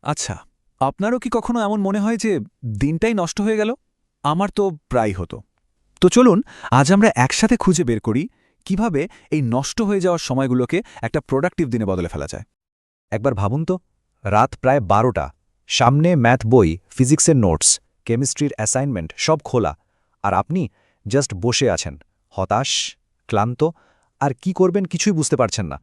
আচ্ছা, আপনারও কি কখনো এমন মনে হয় যে দিনটাই নষ্ট হয়ে গেল? আমার তো প্রায় হতো। তো চলুন আজ আমরা একসাথে খুঁজে বের করি কিভাবে এই নষ্ট হয়ে যাওয়ার সময়গুলোকে একটা প্রোডাক্টিভ দিনে বদলে ফেলা যায়। একবার ভাবুন তো, রাত প্রায় ১২টা, সামনে ম্যাথ বই, ফিজিক্সের নোটস, কেমিস্ট্রির অ্যাসাইনমেন্ট সব খোলা, আর আপনি জাস্ট বসে আছেন, হতাশ, ক্লান্ত, আর কি করবেন কিছুই বুঝতে পারছেন না।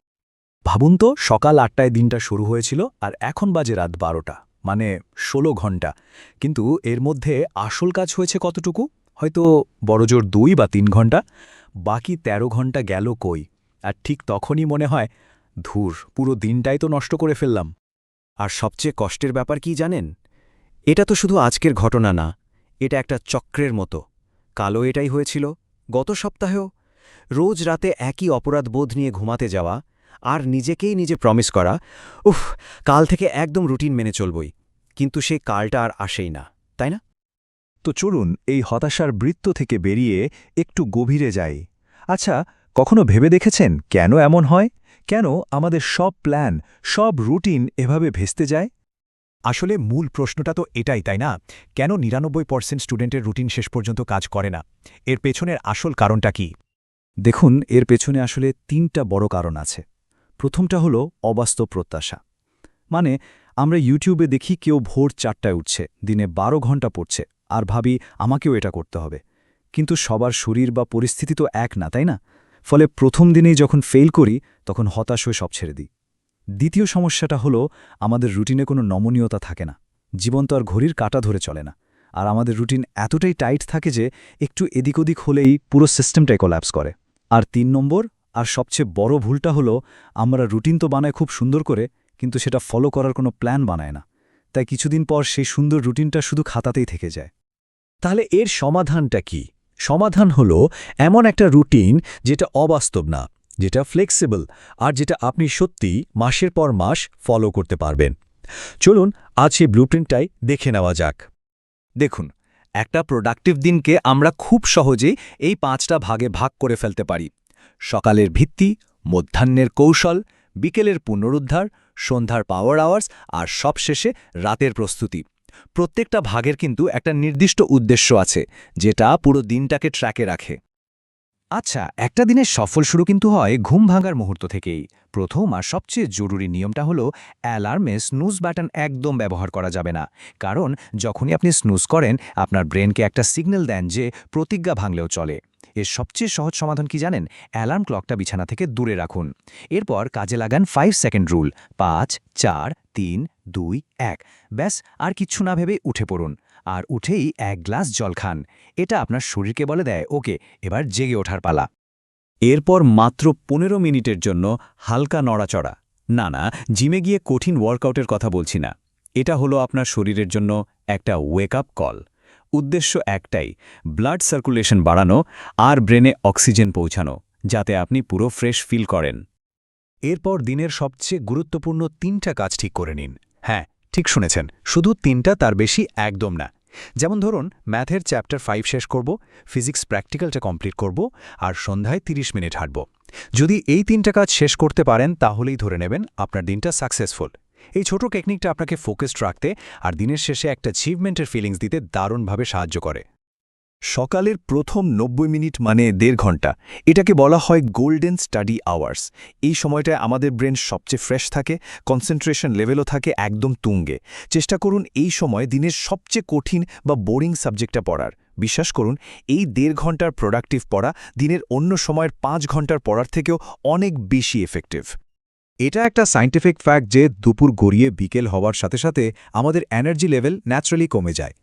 ভাবুন তো, সকাল ৮টায় দিনটা শুরু হয়েছিল আর এখন বাজে রাত ১২টা, মানে ১৬ ঘন্টা। কিন্তু এর মধ্যে আসল কাজ হয়েছে কতটুকু? হয়তো বড়জোর ২ বা ৩ ঘন্টা। বাকি ১৩ ঘন্টা গেল কই? আর ঠিক তখনই মনে হয়, ধুর, পুরো দিনটাই তো নষ্ট করে ফেললাম। আর সবচেয়ে কষ্টের ব্যাপার কি জানেন? এটা তো শুধু আজকের ঘটনা না, এটা একটা চক্রের মতো। কালো এটাই হয়েছিল, গত সপ্তাহেও। রোজ রাতে একই অপরাধবোধ নিয়ে ঘুমাতে যাওয়া, আর নিজেকেই নিজে প্রমিস করা, উফ, কাল থেকে একদম রুটিন মেনে চলবই। কিন্তু সেই কালটা আর আসেই না, তাই না? তো চলুন এই হতাশার বৃত্ত থেকে বেরিয়ে একটু গভীরে যাই। আচ্ছা, কখনো ভেবে দেখেছেন কেন এমন হয়? কেন আমাদের সব প্ল্যান, সব রুটিন এভাবে ভেস্তে যায়? আসলে মূল প্রশ্নটা তো এটাই, তাই না? কেন ৯৯% স্টুডেন্টের রুটিন শেষ পর্যন্ত কাজ করে না? এর পেছনের আসল কারণটা কি? দেখুন, এর পেছনে আসলে ৩টা বড় কারণ আছে। প্রথমটা হলো অবাস্তব প্রত্যাশা। মানে, আমরা ইউটিউবে দেখি কেউ ভোর ৪টায় উঠছে, দিনে ১২ ঘন্টা পড়ছে, আর ভাবি আমাকেও এটা করতে হবে। কিন্তু সবার শরীর বা পরিস্থিতি তো এক না, তাই না? ফলে প্রথম দিনেই যখন ফেল করি, তখন হতাশ হয়ে সব ছেড়ে দিই। দ্বিতীয় সমস্যাটা হলো আমাদের রুটিনে কোনো নমনীয়তা থাকে না। জীবন তো আর ঘড়ির কাঁটা ধরে চলে না। আর আমাদের রুটিন এতটাই টাইট থাকে যে একটু এদিক ওদিক হলেই পুরো সিস্টেমটাই কোল্যাপস করে। আর ৩ নম্বর আর সবচেয়ে বড় ভুলটা হলো আমরা রুটিন তো বানাই খুব সুন্দর করে, কিন্তু সেটা ফলো করার কোনো প্ল্যান বানায় না। তাই কিছুদিন পর সেই সুন্দর রুটিনটা শুধু খাতাতেই থেকে যায়। তাহলে এর সমাধানটা কি? সমাধান হলো এমন একটা রুটিন যেটা অবাস্তব না, যেটা ফ্লেক্সিবল, আর যেটা আপনি সত্যি মাসের পর মাস ফলো করতে পারবেন। চলুন আজ সেই ব্লুপ্রিন্টটাই দেখে নেওয়া যাক। দেখুন, একটা প্রোডাক্টিভ দিনকে আমরা খুব সহজেই এই ৫টা ভাগে ভাগ করে ফেলতে পারি। সকালের ভিত্তি, মধ্যাহ্নের কৌশল, বিকেলের পুনরুদ্ধার, সন্ধ্যার পাওয়ার আওয়ার্স আর সবশেষে রাতের প্রস্তুতি। প্রত্যেকটা ভাগের কিন্তু একটা নির্দিষ্ট উদ্দেশ্য আছে, যেটা পুরো দিনটাকে ট্র্যাকে রাখে। আচ্ছা, একটা দিনের সফল শুরু কিন্তু হয় ঘুম ভাঙার মুহূর্ত থেকেই। প্রথম আর সবচেয়ে জরুরি নিয়মটা হলো অ্যালার্মে স্নুজ বাটন একদম ব্যবহার করা যাবে না। কারণ যখনই আপনি স্নুজ করেন, আপনার ব্রেনকে একটা সিগন্যাল দেন যে প্রতিজ্ঞা ভাঙলেও চলে। এর সবচেয়ে সহজ সমাধান কি জানেন? অ্যালার্ম ক্লকটা বিছানা থেকে দূরে রাখুন। এরপর কাজে লাগান 5 সেকেন্ড রুল। ৫, ৪, ৩, ২, ১। ব্যাস, আর কিচ্ছু না ভেবে উঠে পড়ুন। আর উঠেই ১ গ্লাস জল খান। এটা আপনার শরীরকে বলে দেয়, ওকে, এবার জেগে ওঠার পালা। এরপর মাত্র ১৫ মিনিটের জন্য হালকা নড়াচড়া। না না, জিমে গিয়ে কঠিন ওয়ার্কআউটের কথা বলছি না। এটা হলো আপনার শরীরের জন্য একটা ওয়েক আপ কল। উদ্দেশ্য একটাই, ব্লাড সার্কুলেশন বাড়ানো আর ব্রেনে অক্সিজেন পৌঁছানো, যাতে আপনি পুরো ফ্রেশ ফিল করেন। এরপর দিনের সবচেয়ে গুরুত্বপূর্ণ ৩টা কাজ ঠিক করে নিন। হ্যাঁ, ঠিক শুনেছেন, শুধু ৩টা, তার বেশি একদম না। যেমন ধরুন, ম্যাথের চ্যাপ্টার 5 শেষ করব, ফিজিক্স প্র্যাকটিক্যালটা কমপ্লিট করব, আর সন্ধ্যায় ৩০ মিনিট হাঁটব। যদি এই ৩টা কাজ শেষ করতে পারেন, তাহলেই ধরে নেবেন আপনার দিনটা সাকসেসফুল। এই ছোট টেকনিকটা আপনাকে ফোকাসড রাখতে আর দিনের শেষে একটা অ্যাচিভমেন্টের ফিলিংস দিতে দারুণভাবে সাহায্য করে। সকালের প্রথম ৯০ মিনিট মানে ১.৫ ঘন্টা, এটাকে বলা হয় গোল্ডেন স্টাডি আওয়ার্স। এই সময়টায় আমাদের ব্রেন সবচেয়ে ফ্রেশ থাকে, কনসেন্ট্রেশন লেভেলও থাকে একদম তুঙ্গে। চেষ্টা করুন এই সময় দিনের সবচেয়ে কঠিন বা বোরিং সাবজেক্টটা পড়ার। বিশ্বাস করুন, এই ১.৫ ঘন্টার প্রোডাক্টিভ পড়া দিনের অন্য সময়ের ৫ ঘন্টার পড়ার থেকেও অনেক বেশি এফেক্টিভ। এটা একটা সায়েন্টিফিক ফ্যাক্ট যে দুপুর গড়িয়ে বিকেল হওয়ার সাথে সাথে আমাদের এনার্জি লেভেল ন্যাচারালি কমে যায়।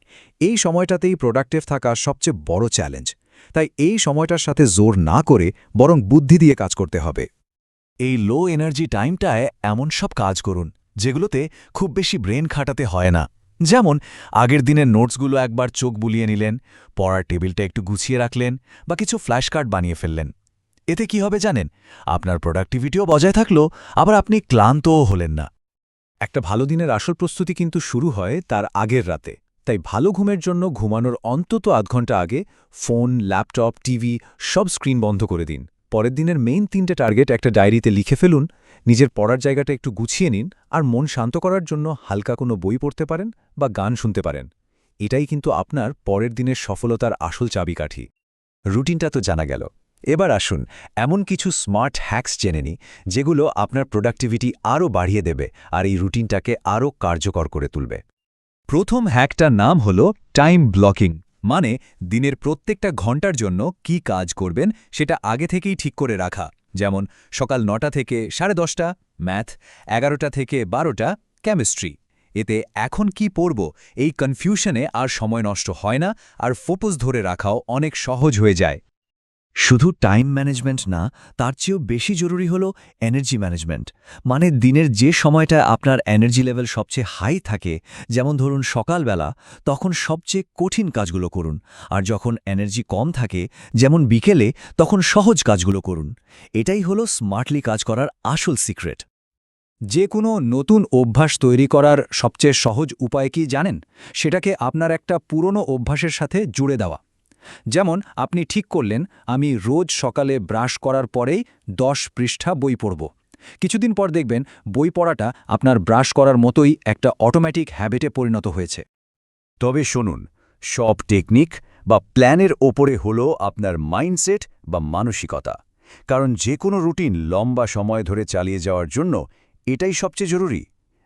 এই সময়টাতেই প্রোডাক্টিভ থাকা সবচেয়ে বড় চ্যালেঞ্জ। তাই এই সময়টার সাথে জোর না করে বরং বুদ্ধি দিয়ে কাজ করতে হবে। এই লো এনার্জি টাইমটায় এমন সব কাজ করুন যেগুলোতে খুব বেশি ব্রেন খাটাতে হয় না। যেমন আগের দিনের নোটসগুলো একবার চোখ বুলিয়ে নিলেন, পড়ার টেবিলটা একটু গুছিয়ে রাখলেন, বা কিছু ফ্ল্যাশ কার্ড বানিয়ে ফেললেন। এতে কি হবে জানেন? আপনার প্রোডাক্টিভিটিও বজায় থাকলো, আবার আপনি ক্লান্তও হলেন না। একটা ভালো দিনের আসল প্রস্তুতি কিন্তু শুরু হয় তার আগের রাতে। তাই ভালো ঘুমের জন্য ঘুমানোর অন্তত আধ ঘন্টা আগে ফোন, ল্যাপটপ, টিভি সব স্ক্রিন বন্ধ করে দিন। পরের দিনের মেইন 3টে টার্গেট একটা ডায়েরিতে লিখে ফেলুন, নিজের পড়ার জায়গাটা একটু গুছিয়ে নিন, আর মন শান্ত করার জন্য হালকা কোনো বই পড়তে পারেন বা গান শুনতে পারেন। এটাই কিন্তু আপনার পরের দিনের সফলতার আসল চাবিকাঠি। রুটিনটা তো জানা গেল, এবার আসুন এমন কিছু স্মার্ট হ্যাকস জেনে নিই যেগুলো আপনার প্রোডাক্টিভিটি আরও বাড়িয়ে দেবে আর এই রুটিনটাকে আরও কার্যকর করে তুলবে। প্রথম হ্যাকটার নাম হল টাইম ব্লকিং, মানে দিনের প্রত্যেকটা ঘন্টার জন্য কি কাজ করবেন সেটা আগে থেকেই ঠিক করে রাখা। যেমন সকাল 9টা থেকে 10:30 ম্যাথ, 11টা থেকে 12টা কেমিস্ট্রি। এতে এখন কি পড়ব এই কনফিউশনে আর সময় নষ্ট হয় না, আর ফোকাস ধরে রাখাও অনেক সহজ হয়ে যায়। শুধু টাইম ম্যানেজমেন্ট না, তার চেয়েও বেশি জরুরি হলো এনার্জি ম্যানেজমেন্ট। মানে দিনের যে সময়টা আপনার এনার্জি লেভেল সবচেয়ে হাই থাকে, যেমন ধরুন সকালবেলা, তখন সবচেয়ে কঠিন কাজগুলো করুন, আর যখন এনার্জি কম থাকে যেমন বিকেলে, তখন সহজ কাজগুলো করুন। এটাই হলো স্মার্টলি কাজ করার আসল সিক্রেট। যে কোনো নতুন অভ্যাস তৈরি করার সবচেয়ে সহজ উপায় কি জানেন? সেটাকে আপনার একটা পুরনো অভ্যাসের সাথে জুড়ে দেওয়া। যেমন আপনি ঠিক করলেন, আমি রোজ সকালে ব্রাশ করার পরেই 10 পৃষ্ঠা বই পড়ব। কিছুদিন পর দেখবেন বই পড়াটা আপনার ব্রাশ করার মতোই একটা অটোমেটিক হ্যাবিটে পরিণত হয়েছে। তবে শুনুন, সব টেকনিক বা প্ল্যানের ওপরে হলো আপনার মাইন্ডসেট বা মানসিকতা। কারণ যে কোনো রুটিন লম্বা সময় ধরে চালিয়ে যাওয়ার জন্য এটাই সবচেয়ে জরুরি।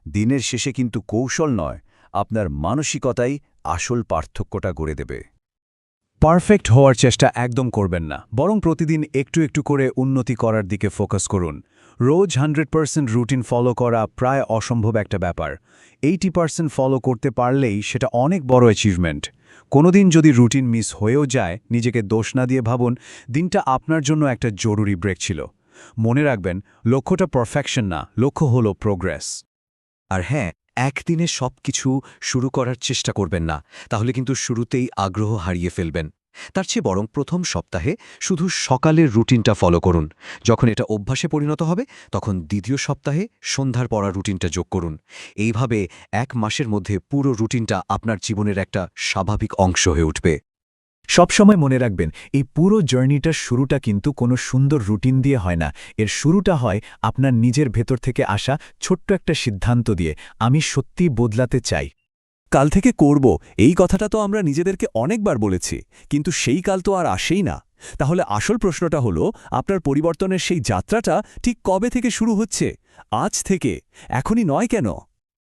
দিনের শেষে কিন্তু কৌশল নয়, আপনার মানসিকতাই আসল পার্থক্যটা গড়ে দেবে। পারফেক্ট হওয়ার চেষ্টা একদম করবেন না, বরং প্রতিদিন একটু একটু করে উন্নতি করার দিকে ফোকাস করুন। রোজ 100% রুটিন ফলো করা প্রায় অসম্ভব একটা ব্যাপার। 80% ফলো করতে পারলেই সেটা অনেক বড় অ্যাচিভমেন্ট। কোনোদিন যদি রুটিন মিস হয়েও যায়, নিজেকে দোষ না দিয়ে ভাবুন দিনটা আপনার জন্য একটা জরুরি ব্রেক ছিল। মনে রাখবেন, লক্ষ্যটা পারফেকশন না, লক্ষ্য হলো প্রোগ্রেস। আর হ্যাঁ, একদিনে সবকিছু শুরু করার চেষ্টা করবেন না, তাহলে কিন্তু শুরুতেই আগ্রহ হারিয়ে ফেলবেন। তার চেয়ে বরং প্রথম সপ্তাহে শুধু সকালের রুটিনটা ফলো করুন। যখন এটা অভ্যাসে পরিণত হবে, তখন দ্বিতীয় সপ্তাহে সন্ধ্যার পড়া রুটিনটা যোগ করুন। এইভাবে 1 মাসের মধ্যে পুরো রুটিনটা আপনার জীবনের একটা স্বাভাবিক অংশ হয়ে উঠবে। সবসময় মনে রাখবেন, এই পুরো জার্নিটার শুরুটা কিন্তু কোনো সুন্দর রুটিন দিয়ে হয় না। এর শুরুটা হয় আপনার নিজের ভেতর থেকে আসা ছোট্ট একটা সিদ্ধান্ত দিয়ে, আমি সত্যি বদলাতে চাই। কাল থেকে করব, এই কথাটা তো আমরা নিজেদেরকে অনেকবার বলেছি, কিন্তু সেই কাল তো আর আসেই না। তাহলে আসল প্রশ্নটা হলো, আপনার পরিবর্তনের সেই যাত্রাটা ঠিক কবে থেকে শুরু হচ্ছে? আজ থেকে, এখনই নয় কেন?